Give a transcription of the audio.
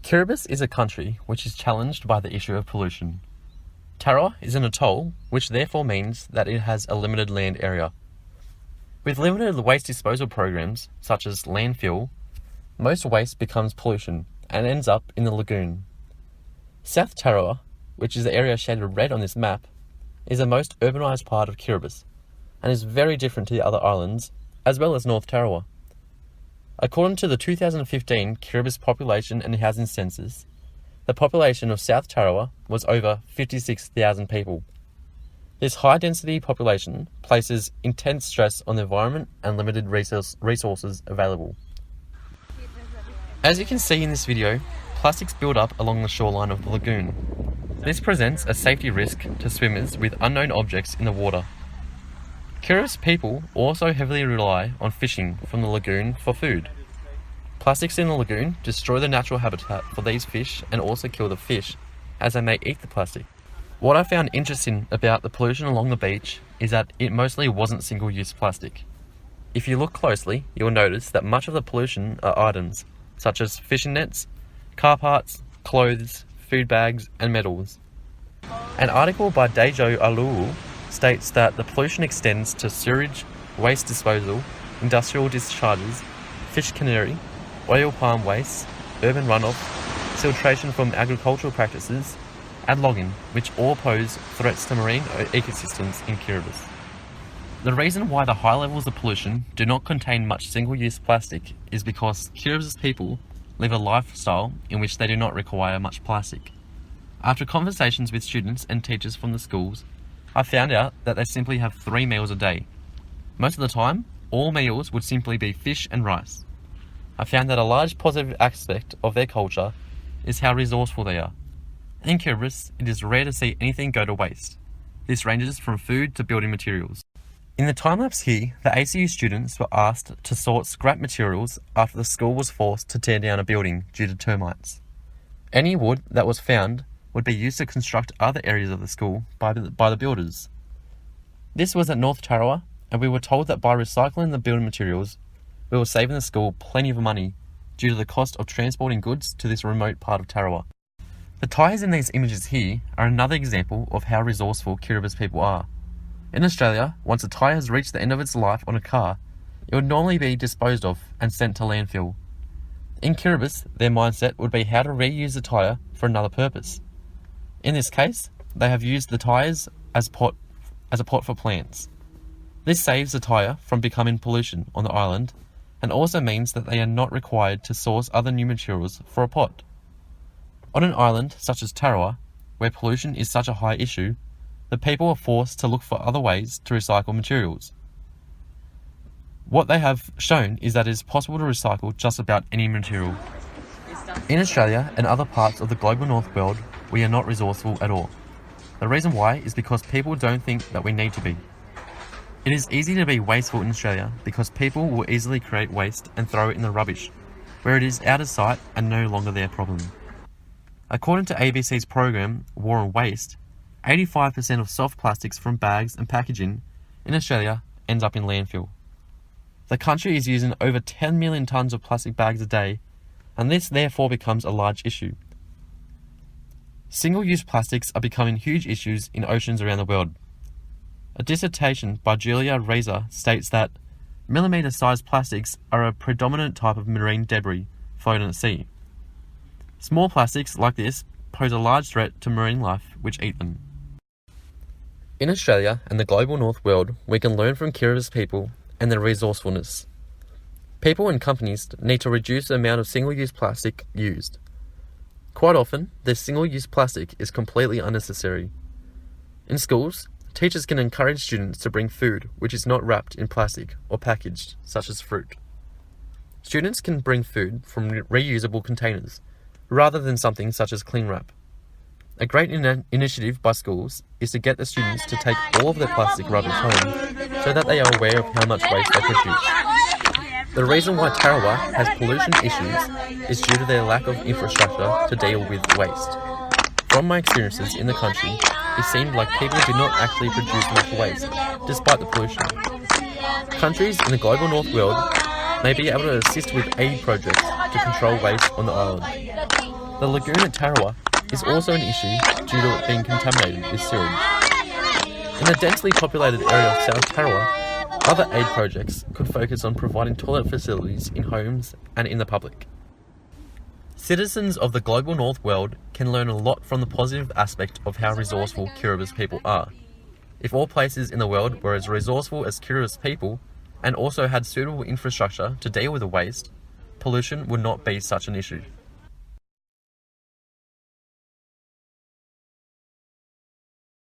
Kiribati is a country which is challenged by the issue of pollution. Tarawa is an atoll, which therefore means that it has a limited land area. With limited waste disposal programs, such as landfill, most waste becomes pollution and ends up in the lagoon. South Tarawa, which is the area shaded red on this map, is the most urbanised part of Kiribati and is very different to the other islands, as well as North Tarawa. According to the 2015 Kiribati Population and Housing Census, the population of South Tarawa was over 56,000 people. This high-density population places intense stress on the environment and limited resources available. As you can see in this video, plastics build up along the shoreline of the lagoon. This presents a safety risk to swimmers with unknown objects in the water. Kiribati people also heavily rely on fishing from the lagoon for food. Plastics in the lagoon destroy the natural habitat for these fish and also kill the fish, as they may eat the plastic. What I found interesting about the pollution along the beach is that it mostly wasn't single-use plastic. If you look closely, you'll notice that much of the pollution are items such as fishing nets, car parts, clothes, food bags, and metals. An article by Dejo Aluu states that the pollution extends to sewage, waste disposal, industrial discharges, fish cannery, oil palm waste, urban runoff, siltation from agricultural practices, and logging, which all pose threats to marine ecosystems in Kiribati. The reason why the high levels of pollution do not contain much single-use plastic is because Kiribati people live a lifestyle in which they do not require much plastic. After conversations with students and teachers from the schools, I found out that they simply have 3 meals a day. Most of the time, all meals would simply be fish and rice. I found that a large positive aspect of their culture is how resourceful they are. In Kiribati, it is rare to see anything go to waste. This ranges from food to building materials. In the time-lapse here, the ACU students were asked to sort scrap materials after the school was forced to tear down a building due to termites. Any wood that was found would be used to construct other areas of the school by the builders. This was at North Tarawa, and we were told that by recycling the building materials, we were saving the school plenty of money due to the cost of transporting goods to this remote part of Tarawa. The tyres in these images here are another example of how resourceful Kiribati people are. In Australia, once a tyre has reached the end of its life on a car, it would normally be disposed of and sent to landfill. In Kiribati, their mindset would be how to reuse the tyre for another purpose. In this case, they have used the tyres as a pot for plants. This saves the tyre from becoming pollution on the island and also means that they are not required to source other new materials for a pot. On an island such as Tarawa, where pollution is such a high issue, the people are forced to look for other ways to recycle materials. What they have shown is that it is possible to recycle just about any material. In Australia and other parts of the global north world, we are not resourceful at all. The reason why is because people don't think that we need to be. It is easy to be wasteful in Australia because people will easily create waste and throw it in the rubbish, where it is out of sight and no longer their problem. According to ABC's program, War on Waste, 85% of soft plastics from bags and packaging in Australia ends up in landfill. The country is using over 10 million tonnes of plastic bags a day, and this therefore becomes a large issue. Single-use plastics are becoming huge issues in oceans around the world. A dissertation by Julia Reiser states that millimetre-sized plastics are a predominant type of marine debris floating at sea. Small plastics like this pose a large threat to marine life which eat them. In Australia and the global north world, we can learn from Kiribati people and their resourcefulness. People and companies need to reduce the amount of single-use plastic used. Quite often, this single-use plastic is completely unnecessary. In schools, teachers can encourage students to bring food which is not wrapped in plastic or packaged, such as fruit. Students can bring food from reusable containers, rather than something such as cling wrap. A great initiative by schools is to get the students to take all of their plastic rubbish home so that they are aware of how much waste they produce. The reason why Tarawa has pollution issues is due to their lack of infrastructure to deal with waste. From my experiences in the country, it seemed like people did not actually produce much waste, despite the pollution. Countries in the global north world may be able to assist with aid projects to control waste on the island. The lagoon at Tarawa is also an issue due to it being contaminated with sewage. In the densely populated area of South Tarawa, other aid projects could focus on providing toilet facilities in homes and in the public. Citizens of the global North world can learn a lot from the positive aspect of how resourceful Kiribati people are. If all places in the world were as resourceful as Kiribati people and also had suitable infrastructure to deal with the waste, pollution would not be such an issue.